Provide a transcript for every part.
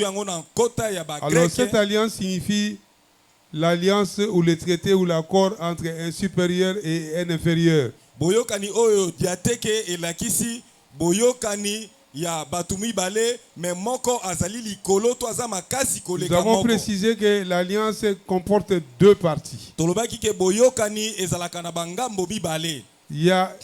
Alors cette alliance signifie l'alliance ou le traité ou l'accord entre un supérieur et un inférieur. Boyokani oyo diateke elakisi boyokani ya batumi bale mais moko azali likolo to azama kasi koleka moko. Nous avons moko. précisé que l'alliance comporte deux parties. Tolobaki ke boyokani ezalaka na bangambo bibale. Il y a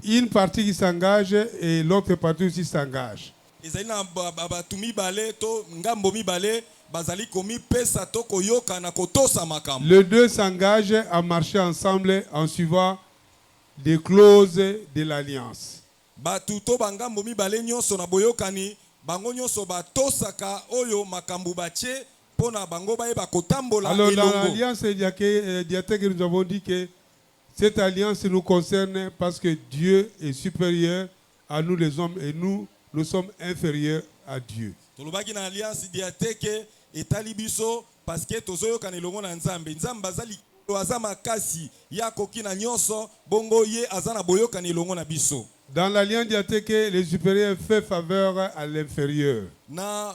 une partie qui s'engage et l'autre partie aussi s'engage. Ezali na batumi bale to ngambo mibale bazali komi pesa to koyoka na kotosa makambo. Les deux s'engagent à marcher ensemble en suivant des clauses de l'alliance. Batu to bangambo mibale nyonso na boyokani bango nyonso batosaka oyo makambo bache pona bango bayeba kotambola elongo. Alors dans l'alliance diathèque, nous avons dit que cette alliance nous concerne parce que Dieu est supérieur à nous les hommes et nous sommes inférieurs à Dieu. Tolobaki na alliance diathèque etali biso parce que tozoyokana elongo na Nzambe. Nzambe azali azama kasi ya kokina nyonso bongo ye azana boyokana elongo na biso. Dans l'alliance diathèque, le supérieur fait faveur à l'inférieur. Na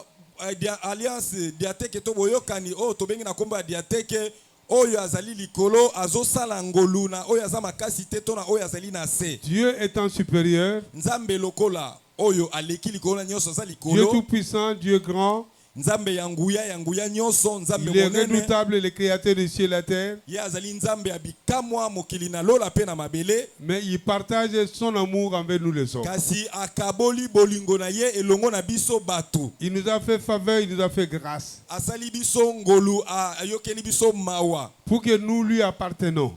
alliance diathèque to boyokani o to bengi na komba diathèque oyo azali likolo azosala ngolu na oyo azama kasi te to na oyo azali na se. Dieu étant supérieur, Nzambe lokola oyo aleki likolo nyonso azali likolo. Dieu tout puissant, Dieu grand. Nzambe yanguya nyonso Nzambe il est redoutable, le créateur du ciel et la terre. Ye azali Nzambe abikamwa mokili na lola pe na mabele. Mais il partage son amour envers nous les hommes. Kasi akaboli bolingo na ye elongo na biso bato. Il nous a fait faveur, il nous a fait grâce. Asali biso ngolu ayokeli biso mawa. Pour que nous lui appartenons.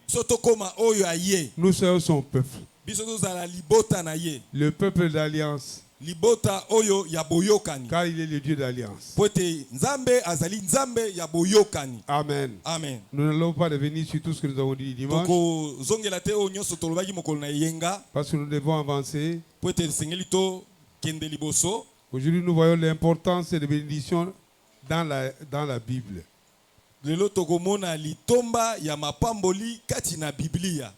Biso tokoma oyo aye. Nous sommes son peuple. Biso tozala libota na ye. Le peuple d'alliance. Libota oyo ya boyokani. Car il est le Dieu d'alliance. Pote Nzambe azali Nzambe ya boyokani. Amen. Amen. Nous n'allons pas revenir sur tout ce que nous avons dit dimanche. Toko zongela te o nyonso tolobaki mokolo na yenga. Parce que nous devons avancer. Pote sengeli to kende liboso. Aujourd'hui, nous voyons l'importance des bénédictions dans la Bible. Lelo tokomona litomba ya mapamboli kati na Biblia.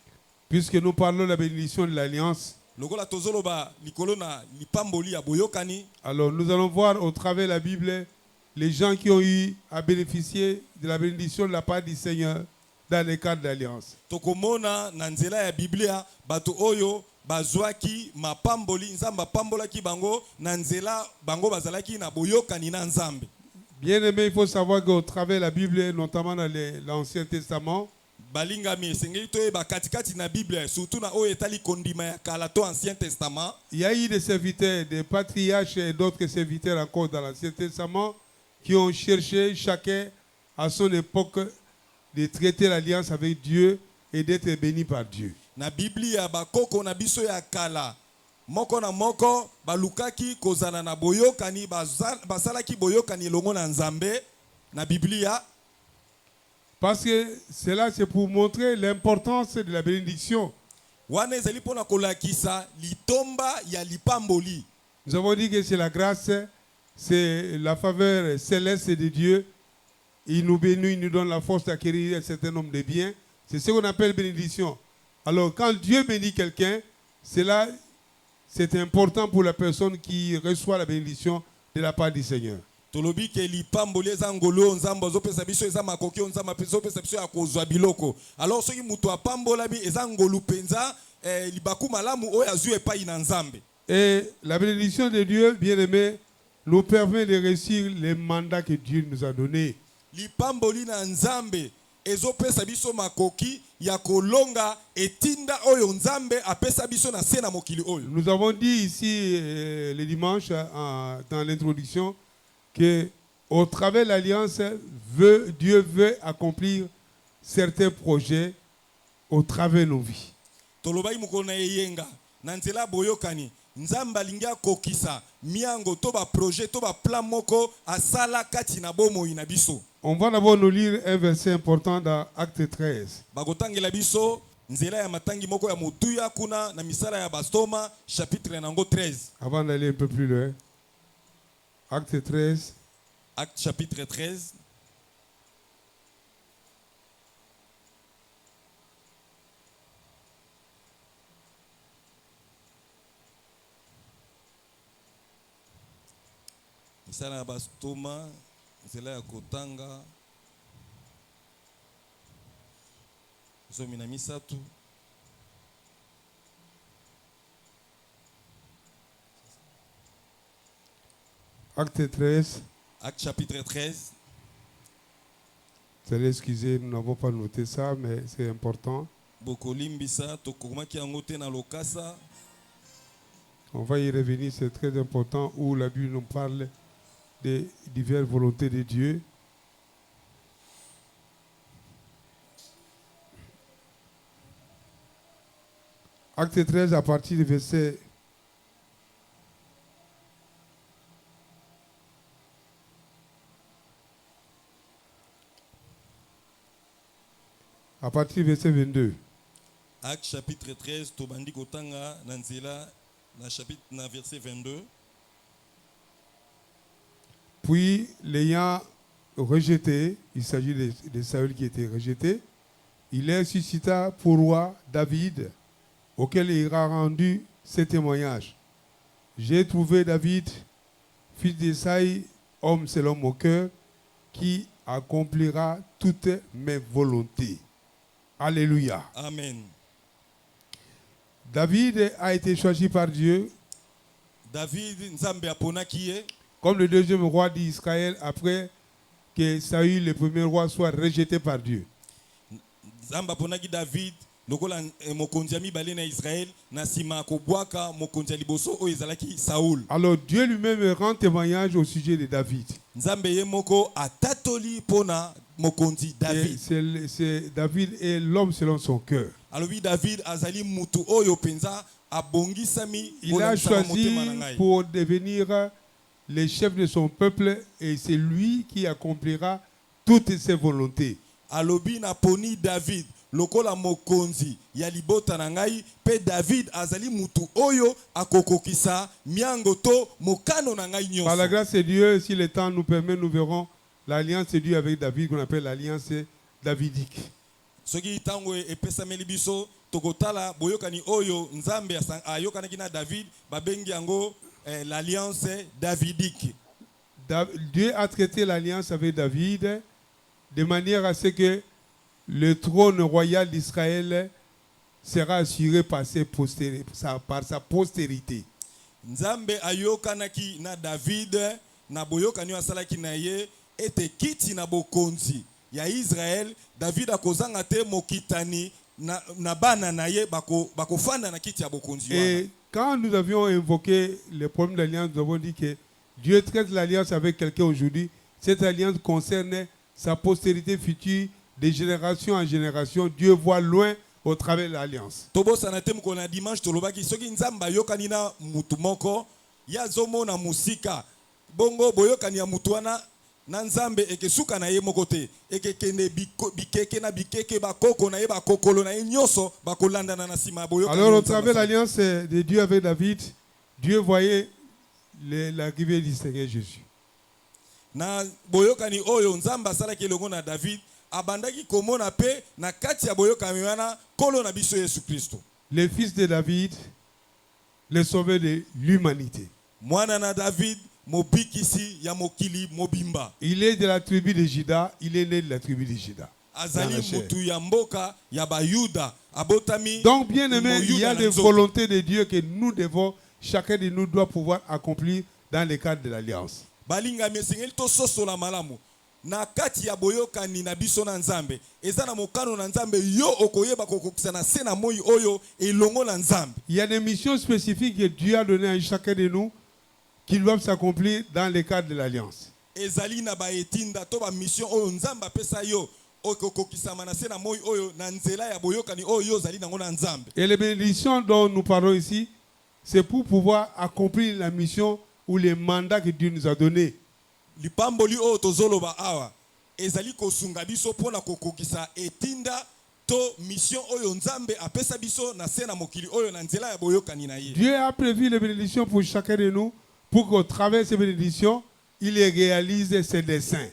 Puisque nous parlons de la bénédiction de l'alliance. Alors nous allons voir au travers de la Bible les gens qui ont eu à bénéficier de la bénédiction de la part du Seigneur dans le cadre de l'alliance. Tokomona na nzela ya Biblia bato oyo bazwaki mapamboli nzamba pambolaki bango na nzela bango bazalaki na boyokani na Nzambe. Bien aimé, il faut savoir qu'au travers de la Bible, notamment dans l'Ancien Testament, balingami sengeli toyeba katikati na Bible surtout na oyo etali kondima ya kala to Ancien Testament. Il y a eu des serviteurs, des patriarches et d'autres serviteurs encore dans l'Ancien Testament qui ont cherché chacun à son époque de traiter l'alliance avec Dieu et d'être béni par Dieu. Na Biblia bakoko na biso ya kala moko na moko balukaki kozana na boyokani basalaki boyokani longo na Nzambe na Biblia. Parce que cela c'est pour montrer l'importance de la bénédiction. Wana ezali pona kolakisa litomba ya lipamboli. Nous avons dit que c'est la grâce, c'est la faveur céleste de Dieu. Il nous bénit, il nous donne la force d'acquérir un certain nombre de biens. C'est ce qu'on appelle bénédiction. Alors quand Dieu bénit quelqu'un, c'est important pour la personne qui reçoit la bénédiction de la part du Seigneur. Tolobi ke lipamboli eza ngolo nzambo zopesa biso eza makoki nzamba zopesa biso ya kozwa biloko. Alors soki muto apambola bi eza ngolu penza libaku malamu oyo azui epai na Nzambe. Et la bénédiction de Dieu, bien-aimé, nous permet de réussir les mandats que Dieu nous a donnés. Lipamboli na Nzambe ezopesa biso makoki ya kolonga etinda oyo Nzambe apesa biso na se na mokili oyo. Nous avons dit ici le dimanche dans l'introduction que au travers de l'alliance, Dieu veut accomplir certains projets au travers de nos vies. Tolobai mukolo na yenga na nzela boyokani Nzambe alingi akokisa miango to ba projet to ba plan moko asala kati na bomoi na biso. On va d'abord nous lire un verset important dans Acte 13. Bagotangela biso nzela ya matangi moko ya motuya kuna na misala ya bastoma chapitre nango 13. Avant d'aller un peu plus loin. Acte 13. Acte chapitre 13. misala bastoma nzela ya kotanga zomi na misatu. Acte 13. Acte chapitre 13. Vous allez excuser, nous n'avons pas noté ça, mais c'est important. Bokolimbisa tokomaki yango te na lokasa. On va y revenir, c'est très important, où la Bible nous parle des diverses volontés de Dieu. Acte 13, à partir du verset à partir du verset 22. Acte chapitre 13, tobandi kotanga na nzela na chapitre na verset 22. Puis, l'ayant rejeté, il s'agit de Saül qui était rejeté, il les suscita pour roi David, auquel il a rendu ce témoignage. J'ai trouvé David, fils d'Isaïe, homme selon mon cœur, qui accomplira toutes mes volontés. Alléluia. Amen. David a été choisi par Dieu David nzambe aponaki ye comme le deuxième roi d'Israël après que Saül, le premier roi, soit rejeté par Dieu. nzambe aponaki David lokola mokonzi ya mibale na Israël na sima kobwaka mokonzi ya liboso oyo ezalaki Saul. Alors Dieu lui-même rend témoignage au sujet de David. Nzambe ye moko atatoli pona mokonzi David. C'est David est l'homme selon son cœur. Alors oui, David azali mutu oyo penza abongisami. Il a choisi pour devenir le chef de son peuple et c'est lui qui accomplira toutes ses volontés. Alobi na poni David lokola mokonzi ya libota na ngai pe David azali mutu oyo akokokisa miango to mokano na ngai nyonso. Par la grâce de Dieu, si le temps nous permet, nous verrons l'alliance de Dieu avec David qu'on appelle l'alliance davidique. Soki tango epesameli biso tokotala boyokani oyo nzambe ayokanaki na David babengi yango l'alliance davidique. Dieu a traité l'alliance avec David de manière à ce que le trône royal d'Israël sera assuré par sa postérité. Nzambe ayokanaki na David na boyokani asalaki na ye ete kiti na bokonzi ya Israël David akozanga te mokitani na bana na ye bakofanda na kiti ya bokonzi wana. Et quand nous avions invoqué le problème d'alliance, nous avons dit que Dieu traite l'alliance avec quelqu'un aujourd'hui. Cette alliance concerne sa postérité future, de génération en génération. Dieu voit loin au travers de l'alliance. Tobo sanate mukona dimanche tolobaki soki nzamba yokani na mutu moko ya zomo na musika bongo boyokani ya mutu wana na nzambe ekesuka na ye moko te ekekende bikeke na bikeke bakoko na ye bakokolo na ye nyoso bakolandana na sima boyokani. Alors au travers de l'alliance de Dieu avec David, Dieu voyait l'arrivée du Seigneur Jésus. Na boyokani oyo nzamba salaki elongo na David abandaki komona pe na kati ya boyokani wana kolo na biso Yesu Kristo. Le fils de David, le sauveur de l'humanité. Mwana na David mobikisi ya mokili mobimba. Il est de la tribu de Juda, il est né de la tribu de Juda. Azali mutu ya mboka ya bayuda abotami. Donc bien aimé, il y a des volontés de Dieu que nous devons, chacun de nous doit pouvoir accomplir dans le cadre de l'alliance. Balinga mesengeli to sosola malamu na kati ya boyokani na biso na nzambe eza na mokano na nzambe yo okoyeba kokokisa na se na moi oyo elongo na nzambe. Il y a des missions spécifiques que Dieu a données à chacun de nous qui doivent s'accomplir dans le cadre de l'alliance. Ezali na baetinda to ba mission oyo nzamba pesa yo okokisa na se na moi oyo na nzela ya boyokani oyo zali nango na nzambe. Et les bénédictions dont nous parlons ici, c'est pour pouvoir accomplir la mission ou les mandats que Dieu nous a donnés. Lipamboli oyo tozoloba awa ezali kosunga biso pona kokokisa etinda to mission oyo nzambe apesa biso na se na mokili oyo na nzela ya boyokani na ye. Dieu a prévu les bénédictions pour chacun de nous pour qu'au travers de ces bénédictions, il réalise ses desseins.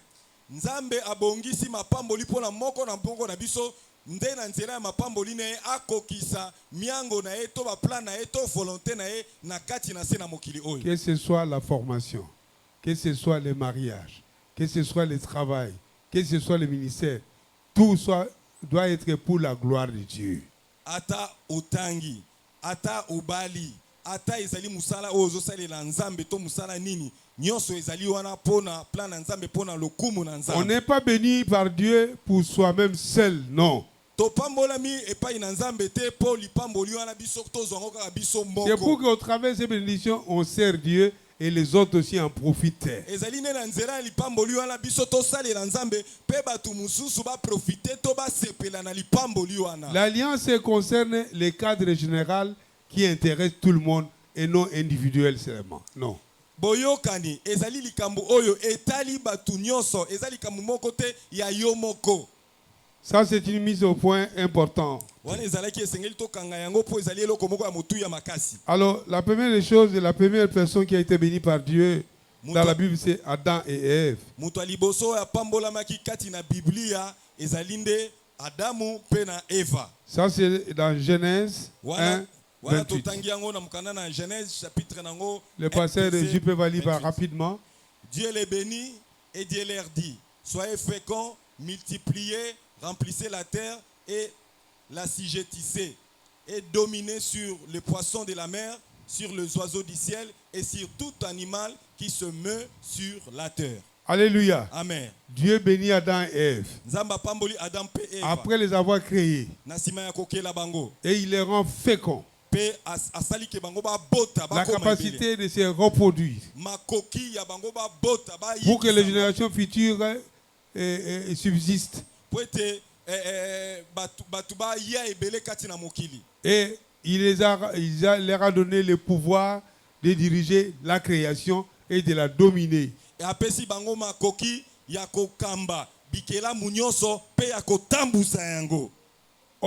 Nzambe abongisi mapamboli pona moko na mbongo na biso nde na nzela ya mapamboli na ye akokisa miango na ye to ba plan na ye to volonté na ye na kati na se na mokili oyo. Que ce soit la formation, que ce soit le mariage, que ce soit le travail, que ce soit le ministère, tout doit être pour la gloire de Dieu. Ata utangi, ata ubali, ata ezali musala ozo salela nzambe to musala nini, nyonso ezali wana pona plan na nzambe pona lokumu na nzambe. On n'est pas béni par Dieu pour soi-même seul, non. To pambolami epai na nzambe te po lipamboli wana biso to zongo kaka biso moko. C'est pour qu'au travers de ces bénédictions, on sert Dieu et les autres aussi en profitent. Ezali ne na nzela lipamboli wana biso to salela nzambe pe batu mususu ba profiter to ba sepela na lipamboli wana. L'alliance concerne les cadres généraux qui intéressent tout le monde et non individuels seulement. Non. Boyokani ezali likambo oyo etali batu nyonso ezali likambo moko te ya yo moko. Ça, c'est une mise au point importante. Alors, la première des choses, la première personne qui a été bénie par Dieu dans la Bible, c'est Adam et Ève. Ça, c'est dans Genèse 1, 28. Le pasteur, je peux va lire rapidement. Dieu les bénit et Dieu leur dit, soyez féconds, multipliez, remplissez la terre et l'assujettissez et dominez sur les poissons de la mer, sur les oiseaux du ciel et sur tout animal qui se meut sur la terre. Alléluia. Amen. Dieu bénit Adam et Ève. Après les avoir créés. Et il les rend féconds. La capacité de se reproduire. Pour que les générations futures subsistent. Et il leur a donné le pouvoir de diriger la création et de la dominer. En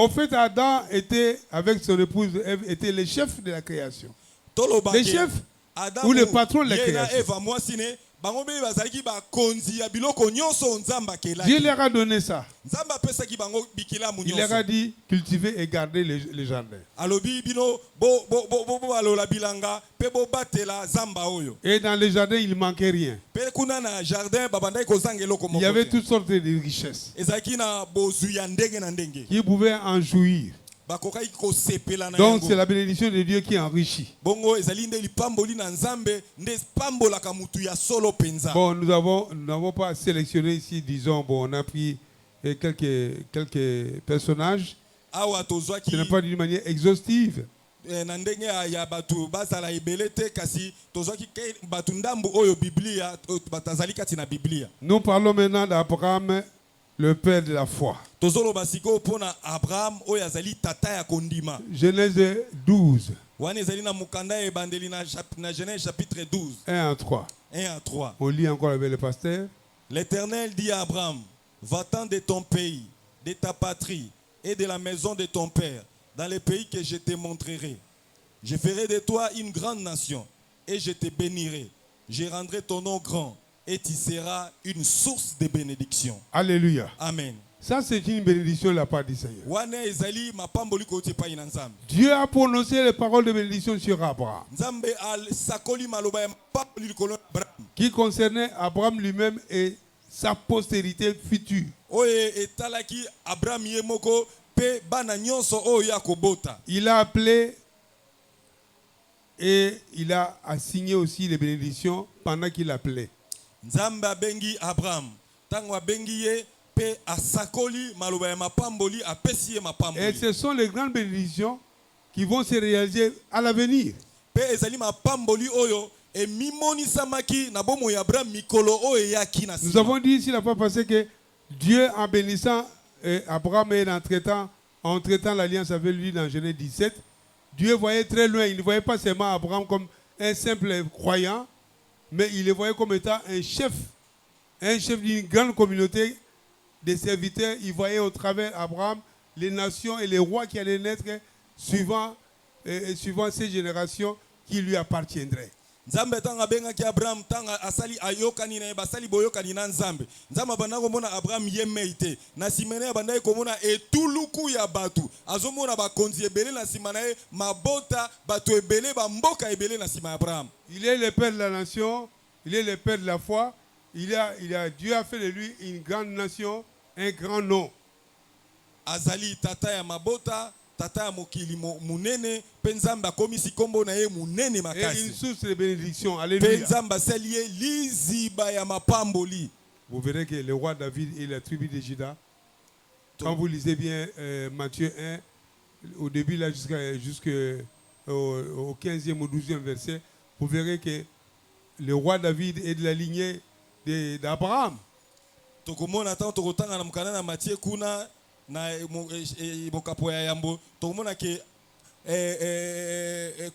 fait, Adam était, avec son épouse Ève, était le chef de la création. Le chef ou le patron de la création. Dieu leur a donné ça. Il leur a dit cultiver et garder les jardins. Et dans les jardins, il ne manquait rien. Il y avait toutes sortes de richesses qui pouvaient en jouir. Donc c'est la bénédiction de Dieu qui enrichit. Bon, nous n'avons pas sélectionné ici, disons, bon, on a pris quelques personnages. Ce n'est pas d'une manière exhaustive. Nous parlons maintenant d'Abraham, le père de la foi. Genèse 12. 1 à 3. On lit encore avec le pasteur. L'Éternel dit à Abraham, va-t'en de ton pays, de ta patrie et de la maison de ton père, dans les pays que je te montrerai. Je ferai de toi une grande nation et je te bénirai. Je rendrai ton nom grand et tu seras une source de bénédiction. Alléluia. Amen. Ça, c'est une bénédiction de la part du Seigneur. Dieu a prononcé les paroles de bénédiction sur Abraham, qui concernait Abraham lui-même et sa postérité future. Il a appelé et il a assigné aussi les bénédictions pendant qu'il appelait. Et ce sont les grandes bénédictions qui vont se réaliser à l'avenir. Nous avons dit ici la fois passée que Dieu, en bénissant Abraham et en traitant l'alliance avec lui dans Genèse 17, Dieu voyait très loin. Il ne voyait pas seulement Abraham comme un simple croyant, mais il le voyait comme étant un chef d'une grande communauté des serviteurs. Il voyait au travers Abraham les nations et les rois qui allaient naître suivant ces générations qui lui appartiendraient. Nzambe tanga bengaki Abraham tanga asali ayokani na basali boyokani na Nzambe. Nzambe banako mona Abraham yemeite na simene bandai komona etuluku ya batu. Azomona bakonzi ebele na simana mabota batu ebele ba mboka ebele na sima Abraham. Il est le père de la nation Il est le père de la foi. Dieu a fait de lui une grande nation, un grand nom. Azali tata ya mabota, tata ya mokili munene, penzamba komisi kombo na ye munene Et makasi. une source de bénédiction. Alléluia. Penzamba selie liziba ya mapamboli. Vous verrez que le roi David et la tribu de Juda, quand vous lisez bien Matthieu 1, au début là jusqu'au 15e ou 12e verset, vous verrez que le roi David est de la lignée d'Abraham. Tokomona tant tokotanga na mukana na Matthieu kuna na mokapo ya yambo tokomona ke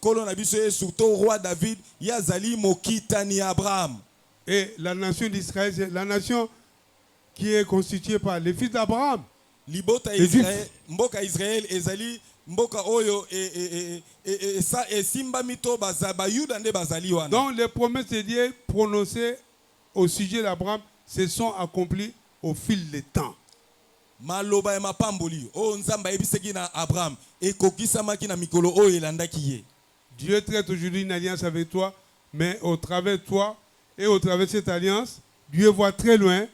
kolo na biso Yesu to roi David yazali mokitani Abraham. Et la nation d'Israël, c'est la nation qui est constituée par les fils d'Abraham. Libota Israël, mboka Israël ezali mboka oyo simba mito bazaba yuda nde bazali wana. Donc les promesses de Dieu prononcées au sujet d'Abraham se sont accomplies au fil du temps. Maloba ya mapamboli o nzamba ebiseki na Abraham ekokisamaki na mikolo oyo elandaki ye. Dieu traite aujourd'hui une alliance avec toi, mais au travers de toi et au travers de cette alliance, Dieu voit très loin.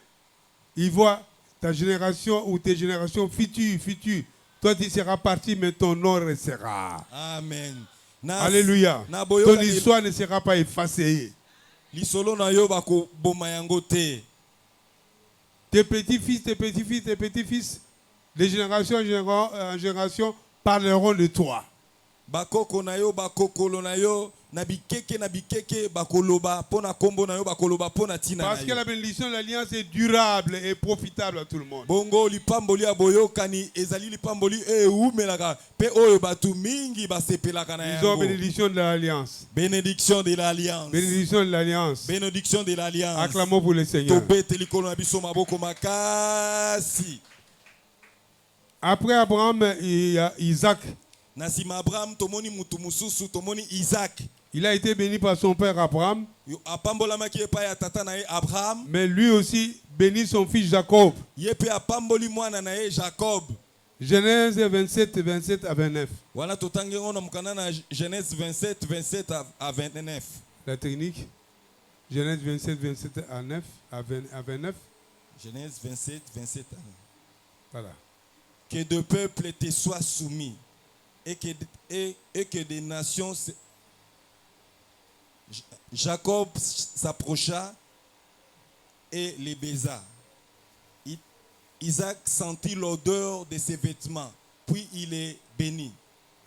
Il voit ta génération ou tes générations futures. Toi, tu seras parti, mais ton nom restera. Amen. Alléluia. Ton histoire ne sera pas effacée. Lisolo na yo bako boma yango te. Tes petits-fils, de génération en génération, parleront de toi. Bakoko na yo, bakokolo na yo, na bikeke bakoloba pona kombo na yo bakoloba pona tina na yo. Parce que la bénédiction de l'alliance est durable et profitable à tout le monde. Bongo lipamboli aboyokani ezali lipamboli umelaka pe oyo batu mingi basepelaka na yango. Ils ont bénédiction de l'alliance. Bénédiction de l'alliance. Bénédiction de l'alliance. Bénédiction de l'alliance. Acclamons pour le Seigneur. Tobete likolo na biso maboko makasi. Après Abraham, il y a Isaac. Nasima Abraham tomoni mutu mususu tomoni Isaac. Il a été béni par son père Abraham. Apambolama ki epa ya tata na ye Abraham. Mais lui aussi bénit son fils Jacob. Yepe apamboli mwana na ye Jacob. Genèse 27, 27 à 29. Wana totangi ona mukana na Genèse 27, 27 à 29. La technique. Genèse 27, 27 à 9, à 29. Genèse 27, 27 à 9. Voilà. Que deux peuples te soient soumis et que des nations... Jacob s'approcha et les baisa. Isaac sentit l'odeur de ses vêtements, puis il est béni.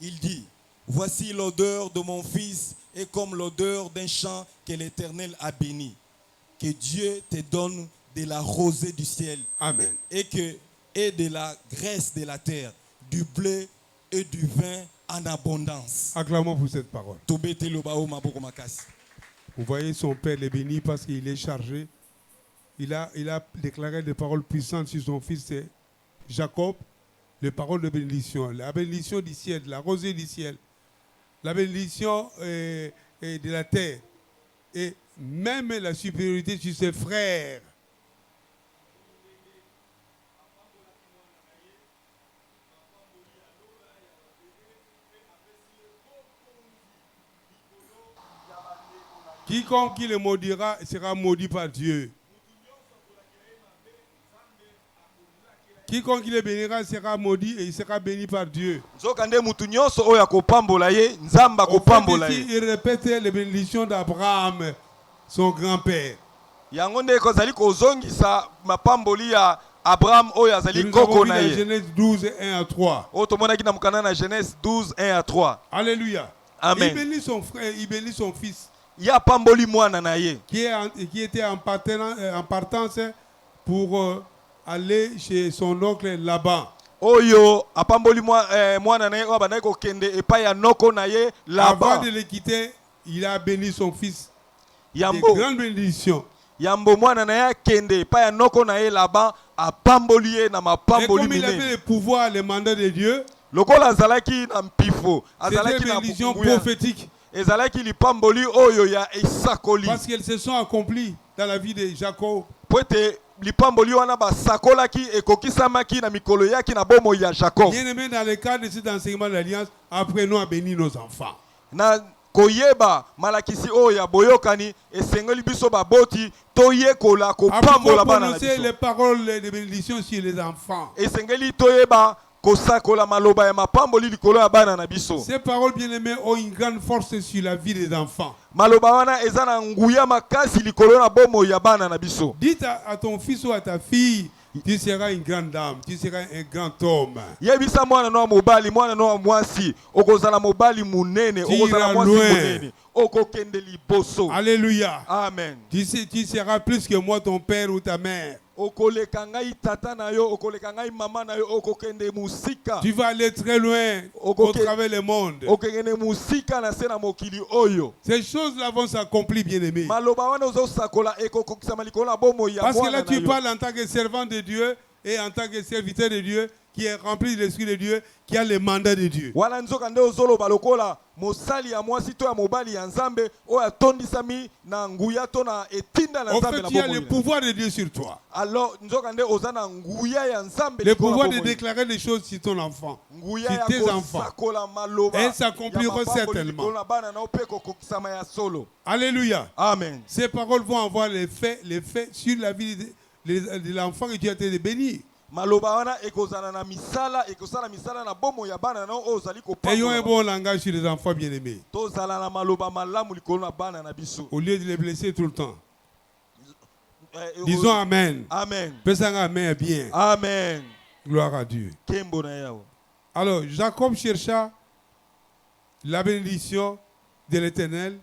Il dit, voici l'odeur de mon fils est comme l'odeur d'un champ que l'Éternel a béni. Que Dieu te donne de la rosée du ciel. Amen. Et de la graisse de la terre, du blé et du vin en abondance. Acclamons pour cette parole. Vous voyez, son père est béni parce qu'il est chargé. Il a déclaré des paroles puissantes sur son fils Jacob, les paroles de bénédiction, la bénédiction du ciel, la rosée du ciel, la bénédiction de la terre, et même la supériorité sur ses frères. Quiconque qui le maudira sera maudit par Dieu. Quiconque qui le bénira sera maudit et il sera béni par Dieu. Il répète les bénédictions d'Abraham, son grand-père. Abraham Genèse 12, 1 à 3. Genèse 12, 1 à 3. Alléluia. Amen. Il bénit son frère, il bénit son fils. Qui était en partance pour aller chez son oncle Laban. Avant de le quitter, il a béni son fils. Des grandes bénédictions. Et comme il avait le pouvoir, le mandat de Dieu, c'était une bénédiction prophétique. Parce qu'elles se sont accomplies dans la vie de Jacob. Bien-aimé, dans le cadre de cet enseignement de l'Alliance, apprenons à bénir nos enfants. koyeba malakisi oya boyokani esengeli biso baboti toyekola kopambola bana na prononcer les biso paroles de bénédiction sur les enfants. esengeli toyeba kosakola maloba ya mapamboli likolo ya bana na biso. Ces paroles bien-aimées ont une grande force sur la vie des enfants. Maloba wana eza na nguya makasi likolo na bomo ya bana na biso. Dites à ton fils ou à ta fille, tu seras une grande dame, tu seras un grand homme. Yebisa mwana no mobali mwana no mwasi okozala mobali munene okozala mwasi munene okokende liboso. Alléluia. Amen. Tu seras plus que moi ton père ou ta mère. Okoleka ngai tata na yo okoleka ngai mama na yo okokende musika. Tu vas aller très loin au travers le monde. Okokende musika na se na mokili oyo. Ces choses-là vont s'accomplir, bien-aimés. Maloba wana ozosakola ekokokisa malikolo na bomo ya Parce que là, mwana na tu yo. parles en tant que servant de Dieu et en tant que serviteur de Dieu qui est rempli de l'Esprit de Dieu, qui a le mandat de Dieu. Wana nzoka nde ozoloba lokola mosali ya mwasi to ya mobali ya nzambe oyo atondisami na nguya to na etinda na En nzambe fait, na tu as bomo. le pouvoir de Dieu sur toi. Alors nzoka nde oza na nguya ya nzambe Le likolo na pouvoir de bomo. déclarer des choses sur ton enfant, Nguya sur ya tes enfants. kosakola maloba Elles s'accompliront ya mapamboli certainement. likolo na bana na ope kokokisama ya solo. Alléluia. Amen. Ces paroles vont avoir l'effet sur la vie de l'enfant que tu as été de bénir. Maloba wana ekozana na misala ekosala misala na bomo ya bana na ozali Ayons un kopambola. bon langage sur les enfants bien-aimés. Tozala na maloba malamu likolo na bana na biso. Au lieu de les blesser tout le temps. Eh, Disons Amen. Amen. Pesons Amen bien. Amen. Gloire à Dieu. Kembo na yao. Alors, Jacob chercha la bénédiction de l'Éternel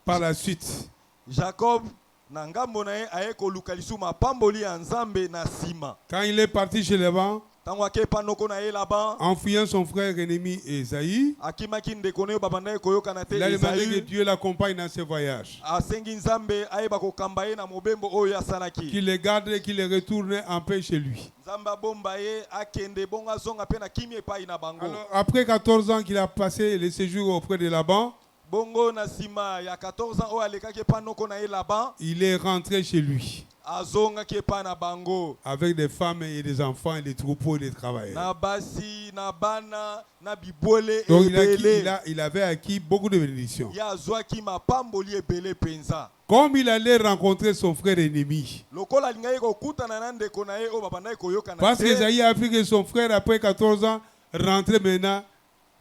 par la suite. Jacob na ngambo na ye aye koluka lisu mapamboli ya nzambe na sima. Quand il est parti chez Laban, Tango ake panoko na ye Laban en fuyant son frère ennemi Esaïe, akimaki ndeko ne babanda ye koyoka te il a demandé que Esaü Dieu l'accompagne dans ses voyages. asengi nzambe ayeba kokamba ye na mobembo oyo asalaki. Qu'il les garde et qu'il les retourne en paix chez lui. Nzambe abomba ye akende bonga zonga pe na kimia epai na bango. Alors, après 14 ans qu'il a passé le séjour auprès de Laban, Bongo na sima ya 14 ans oyo alekaki panoko na ye Laban il est rentré chez lui azongaki epai na bango avec des femmes et des enfants et des troupeaux et des travailleurs. na basi na bana na bibwele Donc ebele. il avait acquis beaucoup de bénédictions. Ya azwaki mapamboli ebele penza. Comme il allait rencontrer son frère ennemi. Lokola alingai kokutana na ndeko na ye oyo babandaki koyoka na Parce que Esaïe a appris que son frère, après 14 ans, rentrait maintenant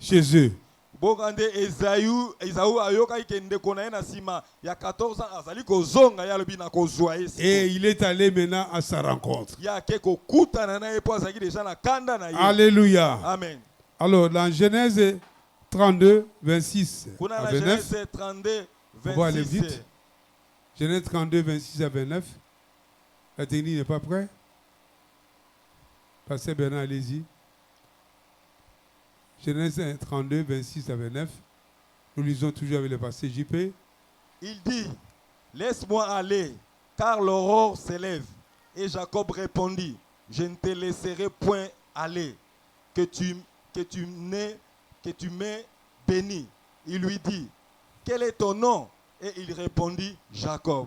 chez eux. Bokande Esaü ayokaki ke ndeko na ye na sima ya 14 ans azali kozonga ya lobi na kozwa ye. Et il est allé maintenant à sa rencontre. Ya ke kokutana na ye po azalaki déjà na kanda na ye. Alléluia. Amen. Alors, dans Genèse 32, 26 Kuna à na 29, Genèse 32 on va aller 26. vite. Genèse 32, 26 à 29. La technique n'est pas prête. Pasteur Bernard, allez-y. Genèse 32, 26 à 29. Nous lisons toujours avec le pasteur JP. Il dit, laisse-moi aller, car l'aurore s'élève. Et Jacob répondit, je ne te laisserai point aller, que tu m'aies béni. Il lui dit, quel est ton nom? Et il répondit, Jacob.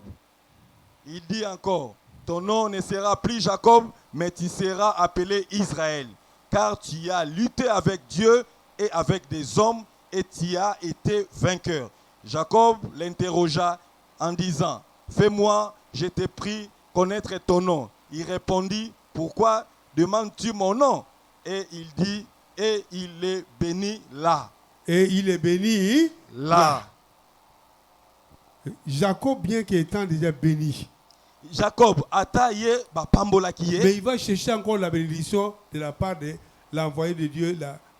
Il dit encore, ton nom ne sera plus Jacob, mais tu seras appelé Israël, car tu as lutté avec Dieu et avec des hommes, et tu as été vainqueur. Jacob l'interrogea en disant, fais-moi, je t'ai pris connaître ton nom. Il répondit, pourquoi demandes-tu mon nom? Et il dit, et il est béni là. Et il est béni Là. Jacob, bien qu'étant déjà béni, Jacob ataye bapambola mais kiye. il va chercher encore la bénédiction de la part de l'envoyé de Dieu,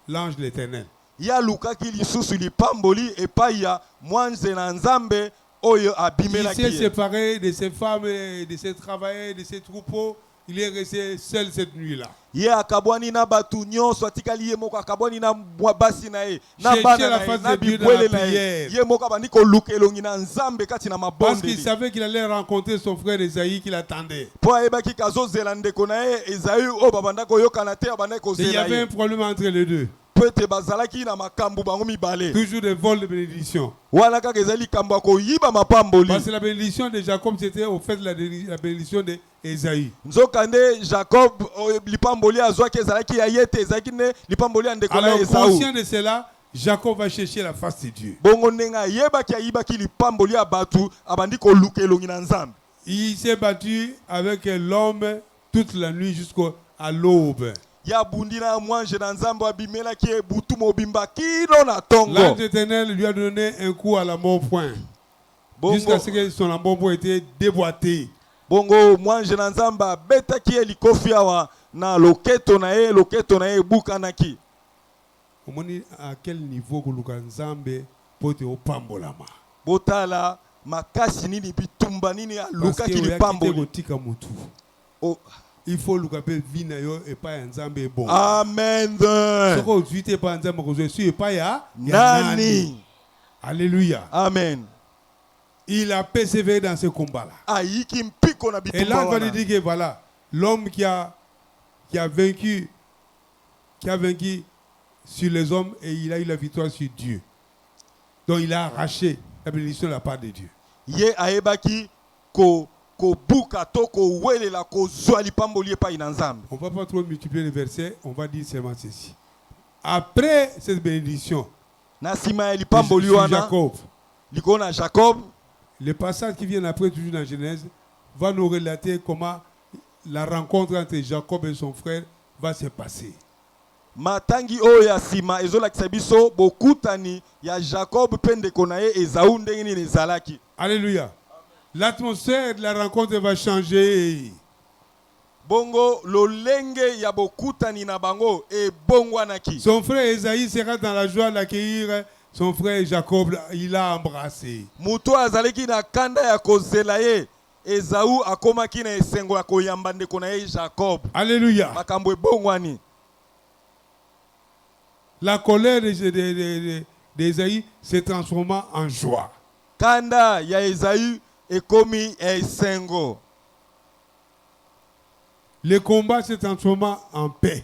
l'ange de l'Éternel. Ya lukaki lisusu lipamboli epai ya mwanze na nzambe oyo Il abimela s'est kiye. séparé de ses femmes, de ses travailleurs, de ses troupeaux. Il est resté seul cette nuit-là. Ye akabwani na batu nyonso atikali ye moko akabwani na basi na ye na Chercher bana la na ye face na de Dieu dans bibwele la na ye. prière. Ye moko abandi koluka elongi na nzambe kati na Parce qu'il mabondeli. savait qu'il allait rencontrer son frère Esaïe qui l'attendait. Po ayebaki kazozela ndeko na ye Esaü oyo babanda koyokana te abanda Et il y kozela avait un ye. problème entre les deux. Po ete bazalaki na makambo bango mibale. Toujours des vols de bénédiction. Wana kaka ezali likambo ya koyiba mapamboli. Parce que la bénédiction de Jacob, c'était au fait la bénédiction d'Esaïe. Nzokande Jacob lipamboli azwaki ezalaki ya ye te ezalaki ne lipamboli ya ndeko na Alors, Esaü. conscient de cela, Jacob va chercher la face de Dieu. bongo ndenga ayebaki ayibaki lipamboli ya batu abandi koluka elongi na Nzambe. Il s'est battu avec l'homme toute la nuit jusqu'à l'aube. Ya bundi na mwanje na Nzambe abimelaki butu mobimba kino na tongo. L'ange éternel lui a donné un coup à l'embonpoint. Jusqu'à ce que son embonpoint était déboîté. Bongo mwanje na Nzambe abetaki elikofi awa na loketo na ye bukanaki. Au moins, à quel niveau que le Nzambe peut te opambolama. Botala makasi nini bitumba nini Parce alukaki que lipamboli. oh, il faut le capel vina yo et pas Nzambe est bon. Amen. Ce que tu t'es pas Nzambe que je suis pas ya Nani. Alléluia. Amen. Il a persévéré dans ce combat là. Aiki mpiko na bitumba. Et là on wana. va dire que voilà, l'homme qui a vaincu sur les hommes et il a eu la victoire sur Dieu. Donc il a arraché la bénédiction de la part de Dieu. Ye aebaki ko buka to ko welela ko zwa lipamboli pa ina Nzambe. On ne va pas trop multiplier les versets, on va dire seulement ceci. Après cette bénédiction, Na sima ya sur lipamboli wana Jacob, liko na Jacob. le passage qui vient après, toujours dans Genèse, va nous relater comment la rencontre entre Jacob et son frère va se passer. Matangi oyo ya sima ezolakisa biso bokutani ya Jacob pe ndeko na ye Esau ndenge nini ezalaki. Alléluia. L'atmosphère de la rencontre va changer. Bongo lolenge ya bokutani na bango ebongwanaki. Son frère Esaïe sera dans la joie d'accueillir son frère Jacob. Il l'a embrassé. Muto azaleki na kanda ya kozela ye Esau akomaki na esengo ya koyamba ndeko na ye Jacob. Alléluia. Makambo ebongwani. La colère d'Esaïe se transforma en joie. Kanda ya Esau ekomi esengo. Le combat se transforma en paix.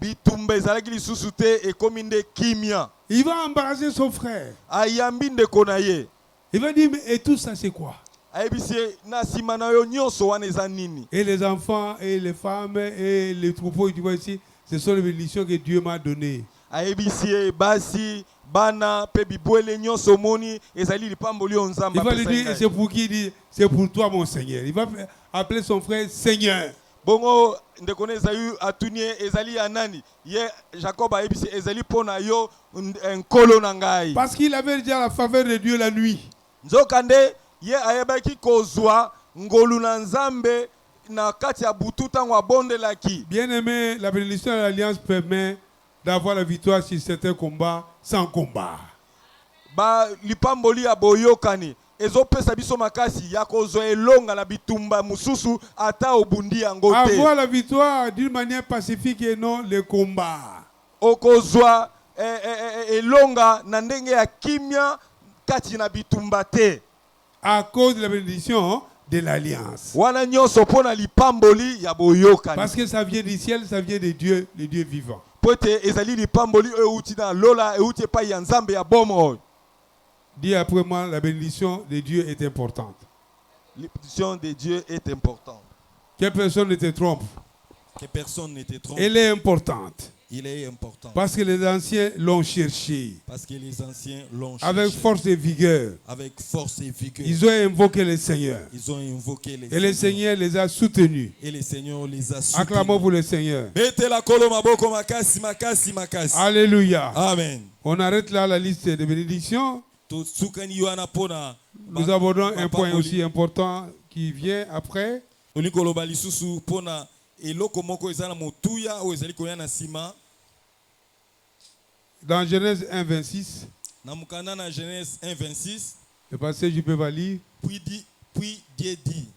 Bitumba ezalaki lisusu te ekomi nde kimia. Il va embrasser son frère. Ayambi ndeko na ye. Il va dire, mais et tout ça c'est quoi? Ayebisi na sima na yo nyonso wana eza nini. Et les enfants, et les femmes, et les troupeaux, tu vois ici, ce sont les bénédictions que Dieu m'a données. Ayebisi basi bana pe bibwele nyonso moni ezali lipamboli o Nzambe. Il va lui dire, et c'est pour qui? Il dit, c'est pour toi mon Seigneur. Il va appeler son frère Seigneur. Bongo ndeko na Esau atunie ezali ya nani? Ye Jacob ayebisi ezali pona yo nkolo na ngai. Parce qu'il avait déjà la faveur de Dieu la nuit. Nzokande ye ayebaki kozwa ngolu na Nzambe na kati ya butu tango abondelaki. Bien aimé, la bénédiction de l'alliance permet d'avoir la victoire sur certains combats sans combat. Ba lipamboli ya boyokani ezopesa biso makasi ya kozwa elonga na bitumba mususu ata obundi yango te. Avoir la victoire d'une manière pacifique et non le combat. Okozwa elonga na ndenge ya kimia kati na bitumba te. À cause de la bénédiction de l'alliance. Wana nyonso pona lipamboli ya boyokani. Parce que ça vient du ciel, ça vient de Dieu, le Dieu vivant. Pote ezali lipamboli euti na lola euti pa ya Nzambe ya bomo. Dis après moi, la bénédiction de Dieu est importante. La bénédiction de Dieu est importante. Que personne ne te trompe. Que personne ne te trompe. Elle est importante. Il est important. Parce que les anciens l'ont cherché. Parce que les anciens l'ont cherché. Avec force et vigueur. Avec force et vigueur. Ils ont invoqué le Seigneur. Ils ont invoqué les Et le Seigneur les a soutenus. Et le Seigneur les a soutenus. Acclamons pour le Seigneur. Alléluia. Amen. On arrête là la liste de bénédictions. Nous abordons un point aussi important qui vient après. Dans Genèse 1, 26. Le passage, je peux pas lire. Puis Dieu dit,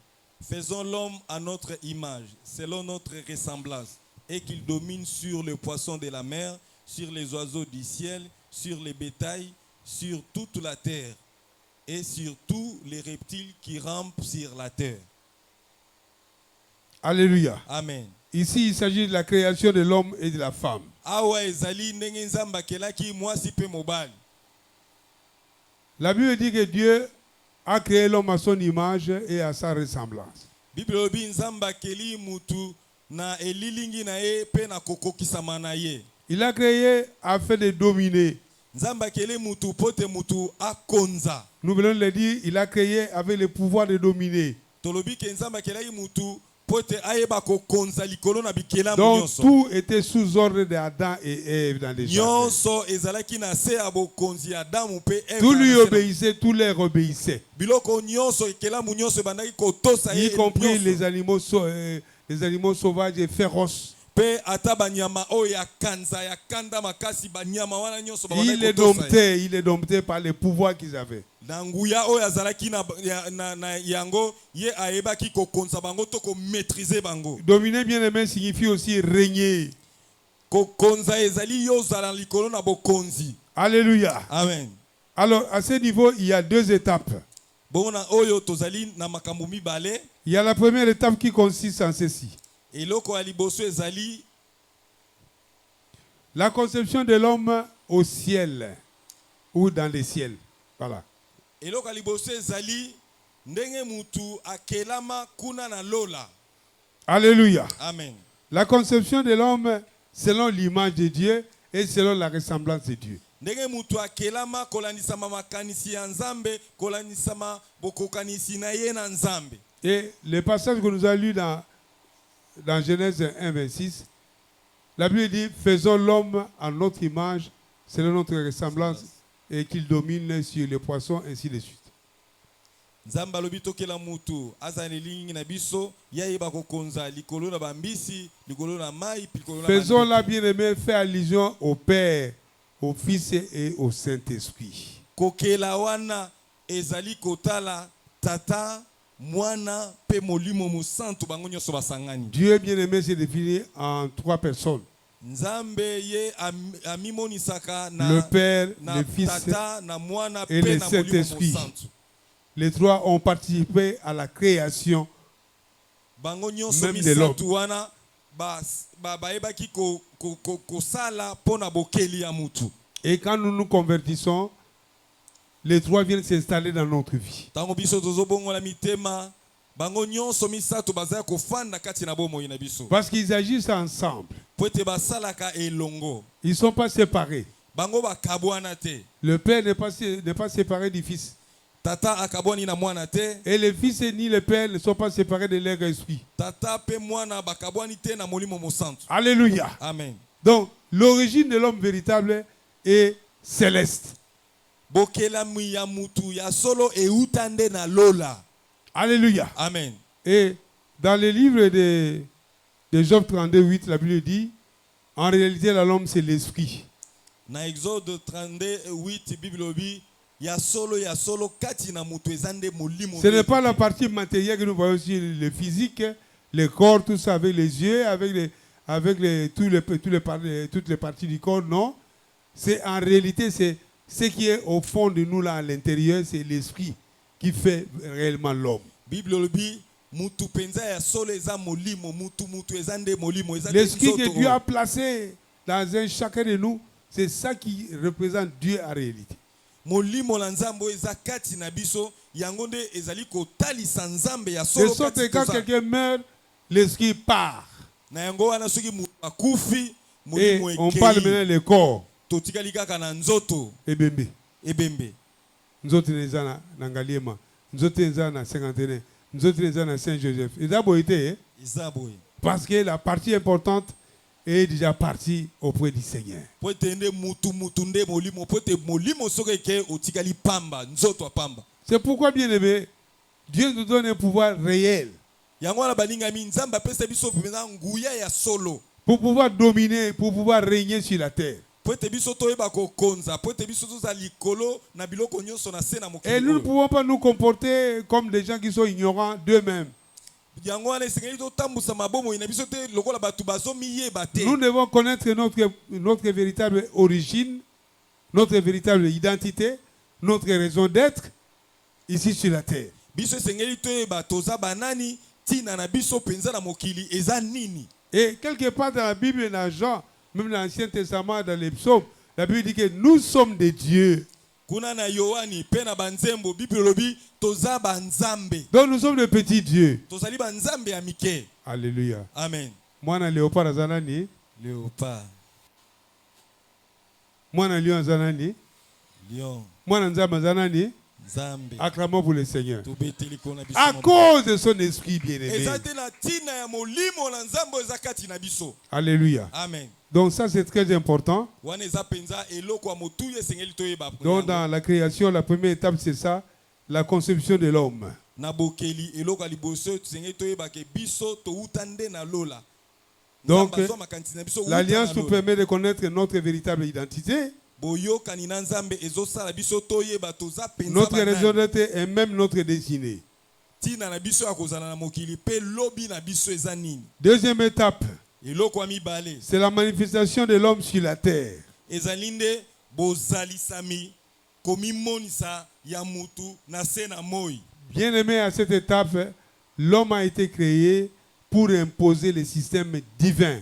faisons l'homme à notre image, selon notre ressemblance, et qu'il domine sur les poissons de la mer, sur les oiseaux du ciel, sur les bétails, sur toute la terre, et sur tous les reptiles qui rampent sur la terre. Alléluia. Amen. Ici, il s'agit de la création de l'homme et de la femme. La Bible dit que Dieu a créé l'homme à son image et à sa ressemblance. Il a créé afin de dominer. nzambe akele mutu pote mutu akonza. Nous venons de le dire, il a créé avec le pouvoir de dominer. Tolobi ke nzambe akele mutu pote ayeba ko konza likolo na bikela Donc nyonso. tout était sous ordre d'Adam et Ève dans les jardins. Nyonso ezalaki na se abo konzi Adamu pe Eva. Tout lui obéissait, tout leur obéissait. Biloko nyonso ekela nyonso bandaki ko tosa Y compris les animaux sauvages et féroces. pe ata banyama o ya kanza ya kanda makasi banyama wana nyonso Il les domptait par le pouvoir qu'ils avaient. na nguya o yazalaki na yango ye ayebaki ko konza bango to ko maîtriser bango. Dominer, bien aimé, signifie aussi régner. Ko konza ezali yo zala likolo na bokonzi. Alléluia. Amen. Alors à ce niveau, il y a deux étapes. Bona oyo tozali na makambo mibale. Il y a la première étape qui consiste en ceci. Eloko ya liboso ezali La conception de l'homme au ciel ou dans les ciels. Voilà. eloko ya liboso ezali ndenge mutu akelama kuna na lola. Alléluia. Amen. La conception de l'homme selon l'image de Dieu et selon la ressemblance de Dieu. Ndenge mutu akelama kolanisama makanisi ya nzambe kolanisama bokokanisi na ye na nzambe. Et le passage que nous avons lu dans Genèse 1, 26, la Bible dit, faisons l'homme à notre image, selon notre ressemblance, et qu'il domine sur les poissons, ainsi de suite. Nzamba lobi tokela mutu azali lingi na biso yayeba kokonza likolo na bambisi likolo na mai likolo na Faisons la bien-aimée fait allusion au Père, au Fils et au Saint-Esprit. kokela wana ezali kotala tata mwana pe molimo musantu bango nyonso basangani. Dieu bien-aimé s'est défini en trois personnes. Nzambe ye amimonisaka na Le Père, na le Fils tata na mwana et pe le na molimo Saint-Esprit. musantu. Les trois ont participé à la création Bango nyonso même de l'homme. misatu wana bayebaki kosala pona bokeli ya mutu. Et quand nous nous convertissons, les trois viennent s'installer dans notre vie. Tango biso tozobongola mitema bango nyonso misatu bazaya kofanda kati na bomoi na biso. Parce qu'ils agissent ensemble. Po ete basalaka elongo. Ils ne sont pas séparés. Bango bakabwana te. Le Père n'est pas séparé du Fils. Tata akabwani na mwana te. Et le Fils ni le Père ne sont pas séparés de leur esprit. Tata pe mwana bakabwani te na molimo mosantu. Alléluia. Amen. Donc, l'origine de l'homme véritable est céleste. Bokelami ya mutu ya solo eutande na lola. Alléluia. Amen. Et dans le livre de Job 32:8, la Bible dit, en réalité, l'homme c'est l'esprit. Na Exode 32:8 Bible bi ya solo kati na mutu ezande molimo. Ce n'est pas la partie matérielle que nous voyons sur le physique, le corps, tout ça, avec les yeux, toutes les parties du corps, non. C'est en réalité, c'est ce qui est au fond de nous, là, à l'intérieur, c'est l'esprit qui fait réellement l'homme. Bible bi mutu penza ya solo eza molimo mutu ezande molimo ezande. L'esprit que Dieu a placé dans chacun de nous, c'est ça qui représente Dieu en réalité. Molimo la nzambo eza kati na biso yango nde ezali kotalisa nzambe ya solo De sorte kati que quand quelqu'un meurt, l'esprit part. na yango wana soki mutu akufi Et molimo on parle maintenant ekei le corps. totikali kaka na nzoto Ebembe. ebembe. Nzoto neza na Ngaliema. Nzoto neza na Saint-Antoine. Nzoto neza na Saint-Joseph. Et d'abord été, Eza boye. parce que la partie importante est déjà partie auprès du Seigneur. Po tende mutu nde molimo po te molimo soki eke otikali pamba nzoto ya pamba. C'est pourquoi, bien aimé, Dieu nous donne un pouvoir réel Yango wana balingami nzambe apesa biso penza nguya ya solo. pour pouvoir dominer, pour pouvoir régner sur la terre. Po ete biso toyeba kokonza po ete biso toza likolo na biloko nyonso na se na mokili. Et nous ne pouvons pas nous comporter comme des gens qui sont ignorants d'eux-mêmes. Yango wana esengeli totambusa mabomoi na biso te lokola bato bazomiyeba te. Nous devons connaître notre véritable origine, notre véritable identité, notre raison d'être ici sur la terre. Biso esengeli toyeba toza banani tina na biso penza na mokili eza nini. Et quelque part dans la Bible, dans Jean, même dans l'Ancien Testament, dans les psaumes, la Bible dit que nous sommes des dieux. Kuna na Yohani pe na banzembo Bible lobi toza banzambe. Donc nous sommes des petits dieux. Tozali banzambe ya mike. Alléluia. Amen. Mwana léopard azanani. Léopard. Mwana lion azanani. Lion. Mwana nzambe azanani. Nzambe. Acclamons pour le Seigneur. Tobeteli kona biso. À cause de son esprit bien-aimé. Ezate na tina ya molimo na nzambe ezakati na biso. Alléluia. Amen. Donc ça c'est très important. Wana eza penza eloko ya motuye sengeli toyeba. Donc dans la création, la première étape c'est ça, la conception de l'homme. Na bokeli eloko ya liboso sengeli toyeba ke biso toutande na lola. Donc l'alliance nous permet de connaître notre véritable identité. Notre raison d'être et même notre destinée. Deuxième étape, c'est la manifestation de l'homme sur la terre. Bien aimé, à cette étape, l'homme a été créé pour imposer le système divin.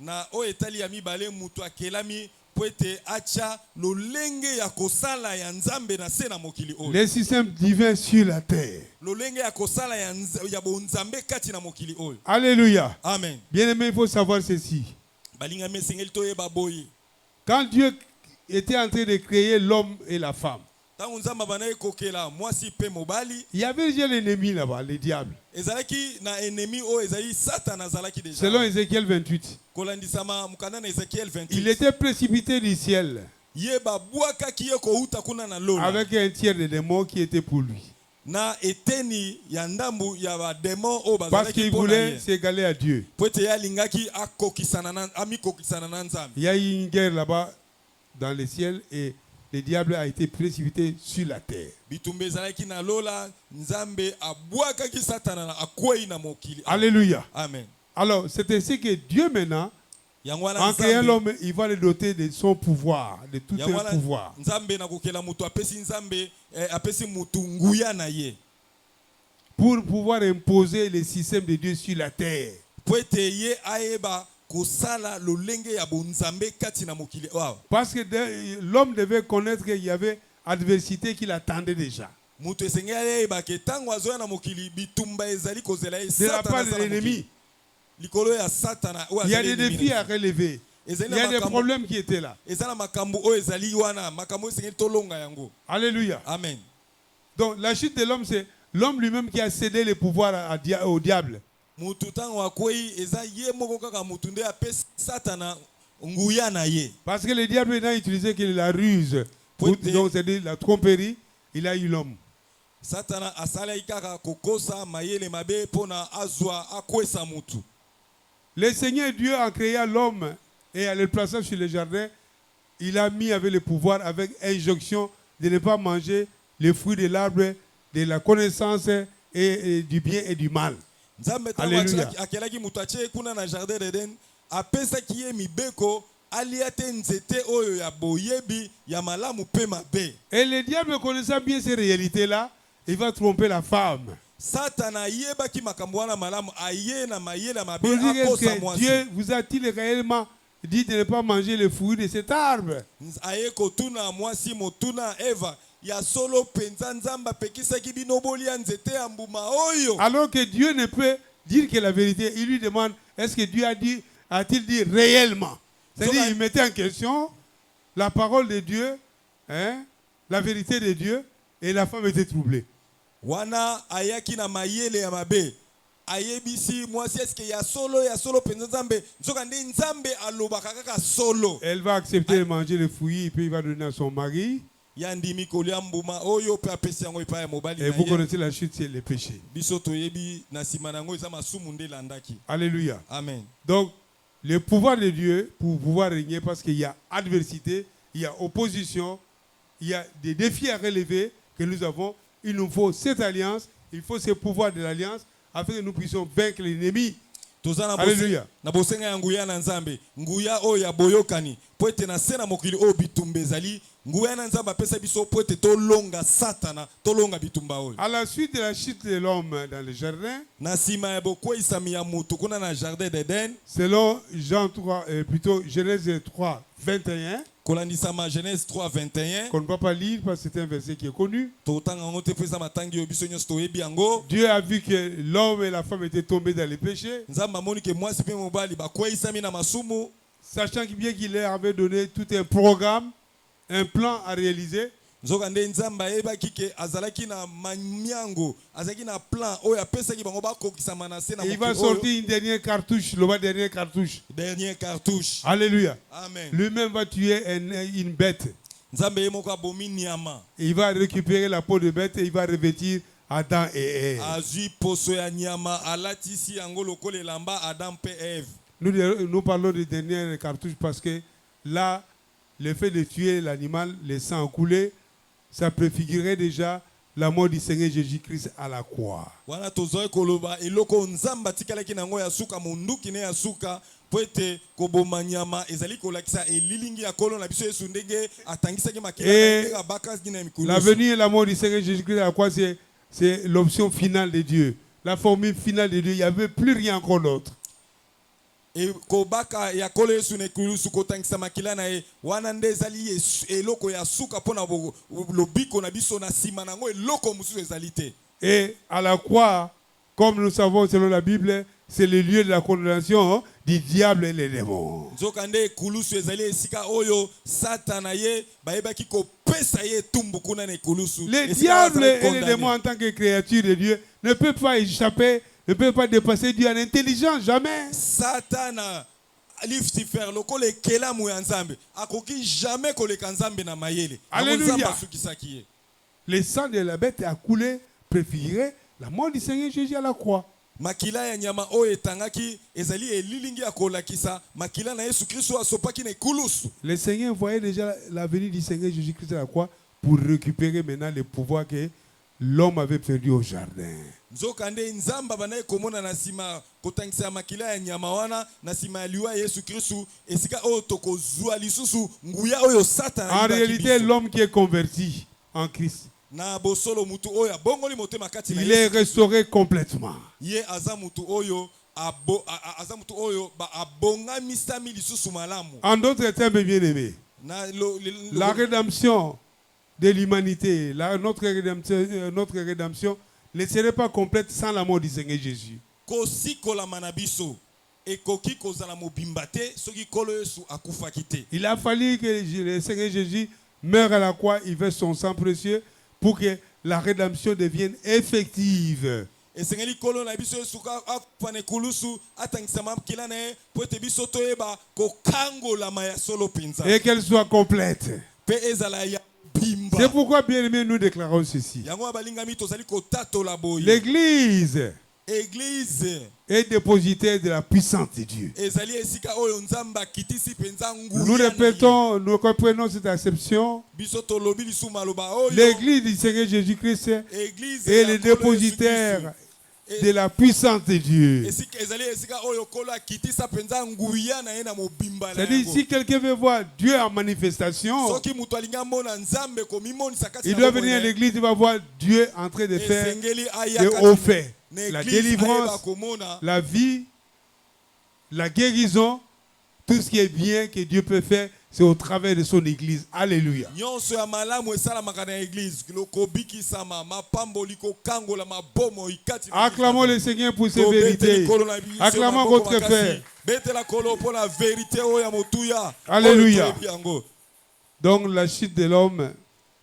Na o etali ya mibale mutu akelami poete acha lolenge ya kosala ya nzambe na se na mokili oyo. Le système divin sur la terre. Lolenge ya kosala ya bonzambe kati na mokili oyo. Alléluia. Amen. Bien aimé, il faut savoir ceci. Balinga mesengeli toyeba boye. Quand Dieu était en train de créer l'homme et la femme, il y avait déjà l'ennemi là-bas, le diable. Selon Ézéchiel 28, il était précipité du ciel avec un tiers de démons qui étaient pour lui. Parce qu'il voulait s'égaler à Dieu. Il y a eu une guerre là-bas dans le ciel et le diable a été précipité sur la terre. Alléluia. Amen. Alors, c'est ainsi que Dieu maintenant, en créant l'homme, il va le doter de son pouvoir, de tout un pouvoir. Pour pouvoir imposer le système de Dieu sur la terre. Parce que l'homme devait connaître qu'il y avait adversité qui l'attendait déjà. De la part de l'ennemi. Il y a des défis à relever. Il y a des problèmes qui étaient là. Alléluia. Amen. Donc la chute de l'homme, c'est l'homme lui-même qui a cédé le pouvoir au diable. Parce que le diable n'a utilisé que la ruse, donc c'est-à-dire la tromperie, il a eu l'homme. Le Seigneur Dieu a créé l'homme et en le plaçant sur le jardin, il a mis avec le pouvoir, avec injonction de ne pas manger les fruits de l'arbre de la connaissance et du bien et du mal. Alléluia. Et le diable connaissant bien ces réalités-là, il va tromper la femme. Pour dire que Dieu vous a-t-il réellement dit de ne pas manger les fruits de cet arbre? Alors que Dieu ne peut dire que la vérité, il lui demande, est-ce que Dieu a-t-il dit réellement? C'est-à-dire, il mettait en question la parole de Dieu, hein, la vérité de Dieu, et la femme était troublée. Wana ayaki na mayele ya mabe ayebisi mwasi eske ya solo penza nzambe nzoka ndi nzambe alobaka kaka solo. Elle va accepter de manger les fruits et puis il va donner à son mari. Yandimi kolia mbuma oyo pe apesi yango epa ya mobali na ye. Et vous connaissez la chute, c'est le péché. Biso toyebi na sima nango eza masumu nde landaki. Alléluia. Amen. Donc le pouvoir de Dieu pour pouvoir régner, parce qu'il y a adversité, il y a opposition, il y a des défis à relever que nous avons. Il nous faut cette alliance, il faut ce pouvoir de l'alliance afin que nous puissions vaincre l'ennemi. Alléluia. Na bosenga ya nguya na nzambe nguya o ya boyokani poete na sena mokili o bitumba ezali nguya na nzambe apesa biso poete tolonga satana tolonga bitumba oyo. À la suite de la chute de l'homme dans le jardin, na sima ya bokweyisami ya mutu kuna na jardin d'Eden, selon Jean 3, plutôt Genèse 3, 21, kolandisama Genèse 3, 21, qu'on ne va pas lire parce que c'est un verset qui est connu. Dieu a vu que l'homme et la femme étaient tombés dans les péchés, sachant bien qu'il leur avait donné tout un programme un plan à réaliser. nzokande nzambe ayebaki ke azalaki na manyango azalaki na plan oyo apesaki bango bakokisama na se na Il va mokili oyo. sortir une dernière cartouche, le dernière cartouche. Dernière cartouche. Alléluia. Amen. Lui-même va tuer une bête. Nzambe ye moko abomi nyama. Il va récupérer la peau de bête et il va revêtir Adam et Ève. Azui poso ya nyama alatisi yango lokola elamba Adam pe Ève. Nous parlons de dernière cartouche parce que là, le fait de tuer l'animal, le sang coulé, ça préfigurait déjà la mort du Seigneur Jésus-Christ à la croix. Wana tozoe koloba eloko nzambe atikalaki nango ya suka munduki ne ya suka po ete koboma nyama ezali kolakisa elilingi ya kolo na biso Yesu ndenge atangisaki makila na ndenge abakaki na mikulusu. La venue et la mort du Seigneur Jésus-Christ à la croix, c'est l'option finale de Dieu. La formule finale de Dieu. Il n'y avait plus rien encore d'autre. E kobaka ya kolo Yesu ne kulusu kotangisa makila na e wana nde ezali eloko ya suka pona lobiko na biso na sima nango eloko mususu ezali te. Et à la croix, comme nous savons selon la Bible, c'est le lieu de la condamnation du diable et les démons. Nzokande kulusu ezali esika oyo satana ye bayebaki kopesa ye tumbu kuna na kulusu. Les diables et les démons en tant que créatures de Dieu ne peuvent pas échapper, ne peuvent pas dépasser Dieu en intelligence, jamais. Satana lifti faire lokole kelamu ya nzambe akoki jamais koleka nzambe na mayele. Alléluia. Le sang de la bête a coulé, préféré la mort du Seigneur Jésus à la croix. Makila ya nyama oyo etangaki ezali elilingi ya kolakisa makila na Yesu Kristo asopaki na kulusu. Le Seigneur voyait déjà la venue du Seigneur Jésus-Christ à la croix pour récupérer maintenant le pouvoir que l'homme avait perdu au jardin. Nzokande nzamba banaye komona na sima kotangisa makila ya nyama wana na sima ya liwa Yesu Kristo esika oyo tokozwa lisusu nguya oyo Satan. En réalité, l'homme qui est converti en Christ, na bosolo mutu oyo bongoli motema kati na il est restauré complètement. Ye azamutu oyo azamutu oyo ba abonga misami lisusu malamu. En d'autres termes, bien-aimés, la rédemption de l'humanité, notre rédemption ne serait pas complète sans la mort du Seigneur Jésus. Il a fallu que le Seigneur Jésus meure à la croix, il verse son sang précieux pour que la rédemption devienne effective. Et qu'elle soit complète. C'est pourquoi, bien aimé, nous déclarons ceci. L'Église est dépositaire de la puissance de Dieu. Nous répétons, nous comprenons cette acception. L'Église du Seigneur Jésus-Christ est le dépositaire de la puissance de Dieu. C'est-à-dire, si quelqu'un veut voir Dieu en manifestation, il doit venir à l'église, il va voir Dieu en train de faire de hauts faits. La délivrance, la vie, la guérison, tout ce qui est bien que Dieu peut faire, c'est au travers de son église. Alléluia. Acclamons le Seigneur pour ses vérités. Acclamons votre frère. Alléluia. Donc la chute de l'homme,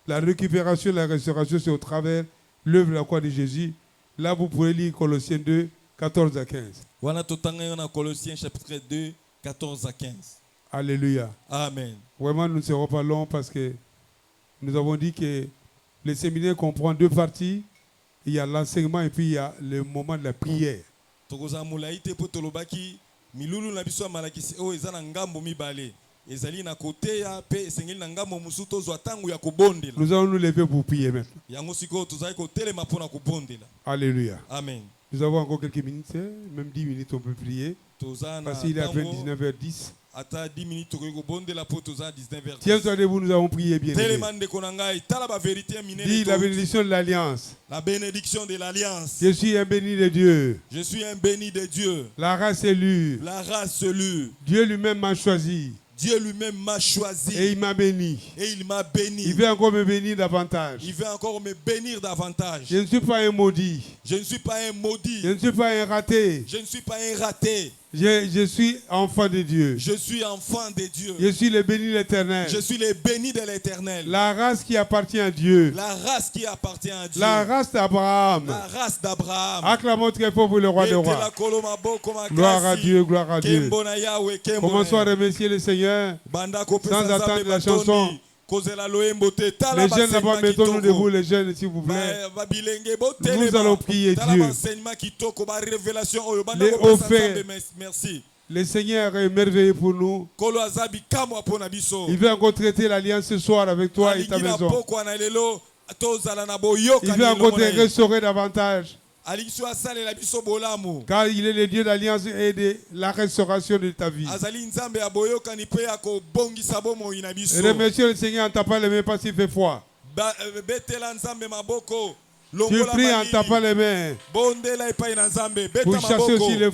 la récupération, la restauration, c'est au travers de l'œuvre de la croix de Jésus. Là, vous pouvez lire Colossiens 2, 14 à 15. Colossiens chapitre 2, 14 à 15. Alléluia. Amen. Vraiment, nous ne serons pas longs parce que nous avons dit que le séminaire comprend deux parties. Il y a l'enseignement et puis il y a le moment de la prière. Nous allons nous lever pour prier maintenant. Alléluia. Amen. Nous avons encore quelques minutes, même 10 minutes on peut prier. Parce qu'il est à peine 19h10. Tiens-toi debout, nous avons prié bien. Dis la bénédiction de l'alliance. La bénédiction de l'alliance. Je suis un béni de Dieu. Je suis un béni de Dieu. La race élue. La race élue. Dieu lui-même m'a choisi. Dieu lui-même m'a choisi. Et il m'a béni. Et il m'a béni. Il veut encore me bénir davantage. Il veut encore me bénir davantage. Je ne suis pas un maudit. Je ne suis pas un maudit. Je ne suis pas un raté. Je ne suis pas un raté. Je suis enfant de Dieu. Je suis enfant de Dieu. Je suis le béni de l'Éternel. Je suis le béni de l'Éternel. La race qui appartient à Dieu. La race qui appartient à Dieu. La race d'Abraham. La race d'Abraham. Acclamons très fort pour le roi des rois. Gloire à Dieu, gloire à Dieu. Commençons à remercier le Seigneur sans attendre la chanson. Les jeunes là-bas, mettons-nous debout, les jeunes, s'il vous plaît. Nous allons prier Dieu. Les hauts faits. Merci. Le Seigneur est merveilleux pour nous. Il veut encore traiter l'alliance ce soir avec toi et ta maison. Il veut encore te restaurer davantage. Car il est le Dieu d'alliance et de la restauration de ta vie. Remercie le Seigneur en tapant les mains parce qu'il fait froid. Tu pries en tapant les mains pour chasser aussi les